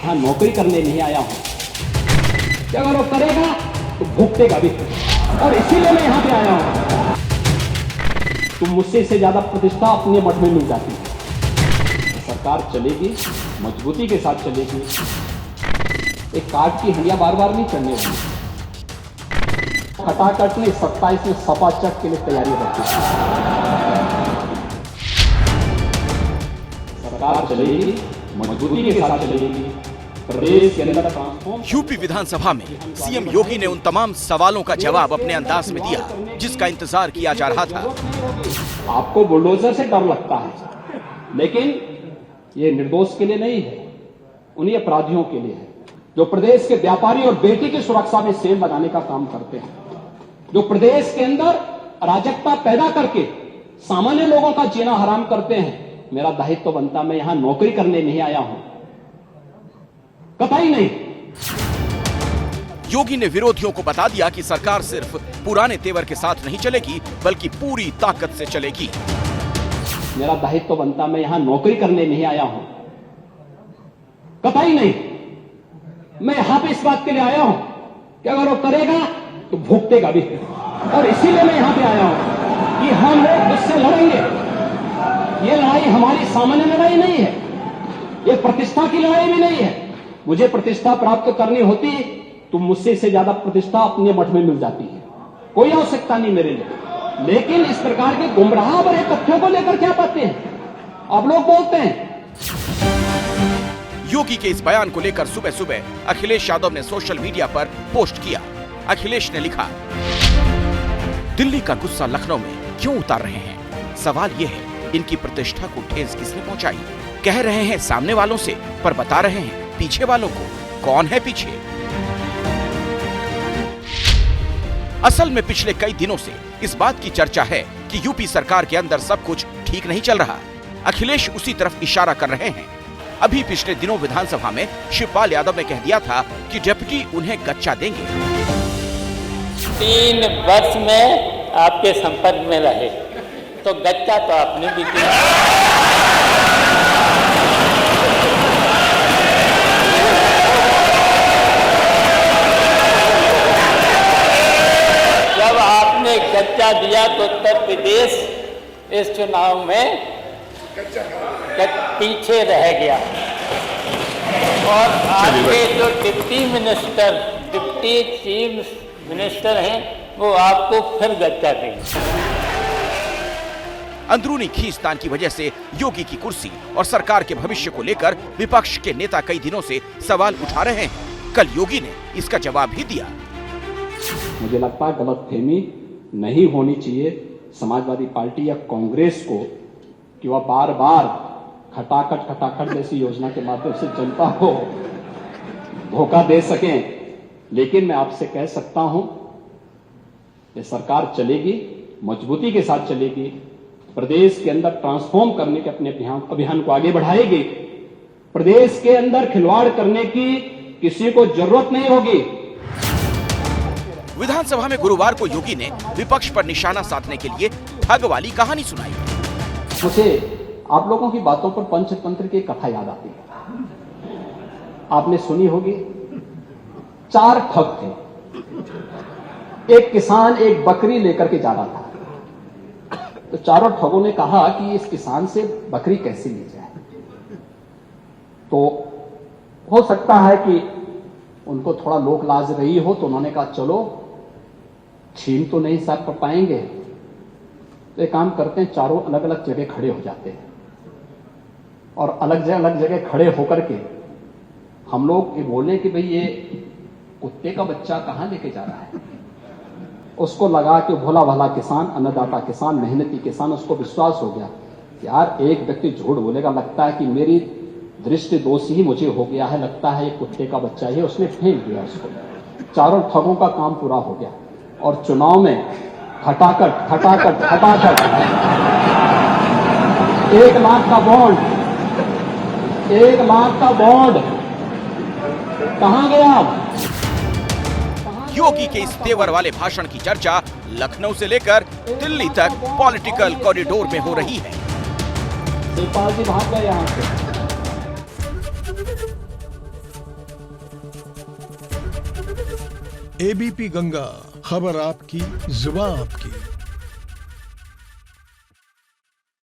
यहाँ नौकरी करने नहीं आया हूँ कि अगर वो करेगा तो भुगतेगा भी, और इसीलिए मैं यहाँ पे आया हूँ। तो मुझसे इससे ज्यादा प्रतिष्ठा अपने मठ में मिल जाती है। सरकार चलेगी, मजबूती के साथ चलेगी। एक काट की हंडिया बार बार नहीं चढ़ने वाली। खटाखट ने 27 में सपा चक के लिए तैयारी रखी। सरकार चलेगी, मजबूती के साथ चलेगी। प्रदेश के अंदर ट्रांसफॉर्म। यूपी विधानसभा में सीएम योगी ने उन तमाम सवालों का जवाब अपने अंदाज में दिया जिसका इंतजार किया जा रहा था। आपको बुलडोजर से डर लगता है, लेकिन ये निर्दोष के लिए नहीं है, उन्हीं अपराधियों के लिए है जो प्रदेश के व्यापारी और बेटी की सुरक्षा में सेल लगाने का काम करते हैं, जो प्रदेश के अंदर अराजकता पैदा करके सामान्य लोगों का जीना हराम करते हैं। मेरा दायित्व तो बनता, मैं यहां नौकरी करने नहीं आया हूं, कतई नहीं। योगी ने विरोधियों को बता दिया कि सरकार सिर्फ पुराने तेवर के साथ नहीं चलेगी बल्कि पूरी ताकत से चलेगी। मेरा दायित्व तो बनता, मैं यहां नौकरी करने नहीं आया हूं, कतई नहीं। मैं यहां पे इस बात के लिए आया हूं कि अगर वो करेगा तो भुगतेगा भी, और इसीलिए मैं यहां पे आया हूं कि हम लोग उससे लड़ेंगे। ये लड़ाई हमारी सामान्य लड़ाई नहीं है, ये प्रतिष्ठा की लड़ाई भी नहीं है। मुझे प्रतिष्ठा प्राप्त करनी होती तो मुझसे इससे ज्यादा प्रतिष्ठा अपने मठ में मिल जाती है, कोई आवश्यकता नहीं मेरे लिए। लेकिन इस प्रकार के गुमराह भरे तथ्यों को लेकर क्या पाते हैं आप लोग बोलते हैं। योगी के इस बयान को लेकर सुबह सुबह अखिलेश यादव ने सोशल मीडिया पर पोस्ट किया। अखिलेश ने लिखा, दिल्ली का गुस्सा लखनऊ में क्यों उतार रहे हैं? सवाल यह है, इनकी प्रतिष्ठा को ठेस किसने पहुंचाई? कह रहे हैं सामने वालों से, पर बता रहे हैं पीछे वालों को। कौन है पीछे? असल में पिछले कई दिनों से इस बात की चर्चा है कि यूपी सरकार के अंदर सब कुछ ठीक नहीं चल रहा। अखिलेश उसी तरफ इशारा कर रहे हैं। अभी पिछले दिनों विधानसभा में शिवपाल यादव ने कह दिया था कि डिप्टी उन्हें गच्चा देंगे। 3 वर्ष में आपके संपर्क में रहे तो गच्चा तो आपने भी दिया। जब आपने गच्चा दिया तो उत्तर प्रदेश इस चुनाव में पीछे रह गया, और आपके जो डिप्टी चीफ मिनिस्टर हैं वो आपको फिर गच्चा देंगे। अंदरूनी खींचतान की वजह से योगी की कुर्सी और सरकार के भविष्य को लेकर विपक्ष के नेता कई दिनों से सवाल उठा रहे हैं। कल योगी ने इसका जवाब भी दिया। मुझे लगता है गलतफहमी नहीं होनी चाहिए समाजवादी पार्टी या कांग्रेस को कि वह बार बार खटाखट जैसी योजना के माध्यम से जनता को धोखा दे सकें। लेकिन मैं आपसे कह सकता हूं कि सरकार चलेगी, मजबूती के साथ चलेगी। प्रदेश के अंदर ट्रांसफॉर्म करने के अपने अभियान को आगे बढ़ाएगी। प्रदेश के अंदर खिलवाड़ करने की किसी को जरूरत नहीं होगी। विधानसभा में गुरुवार को योगी ने विपक्ष पर निशाना साधने के लिए ठग वाली कहानी सुनाई। मुझे आप लोगों की बातों पर पंचतंत्र की कथा याद आती है, आपने सुनी होगी। 4 ठग थे। एक किसान एक बकरी लेकर के जा रहा था, तो चारों ठगों ने कहा कि इस किसान से बकरी कैसे ली जाए। तो हो सकता है कि उनको थोड़ा लोक लाज रही हो, तो उन्होंने कहा चलो छीन तो नहीं साथ कर पाएंगे, तो एक काम करते हैं, चारों अलग अलग जगह खड़े हो जाते हैं और अलग जगह खड़े होकर के हम लोग ये बोले कि भाई ये कुत्ते का बच्चा कहां लेके जा रहा है। उसको लगा कि भोला भाला किसान, अन्नदाता किसान, मेहनती किसान, उसको विश्वास हो गया यार एक व्यक्ति झूठ बोलेगा, लगता है कि मेरी दृष्टि दोष ही मुझे हो गया है, लगता है ये कुत्ते का बच्चा है। उसने फेंक दिया उसको। चारों ठगों का काम पूरा हो गया और चुनाव में खटाखट 1 लाख का बॉन्ड, 1 लाख का बॉन्ड कहां गया? योगी के इस तेवर वाले भाषण की चर्चा लखनऊ से लेकर दिल्ली तक पॉलिटिकल कॉरिडोर में हो रही है। शिवपाल जी भाग गए यहां से। एबीपी गंगा, खबर आपकी, जुबान आपकी।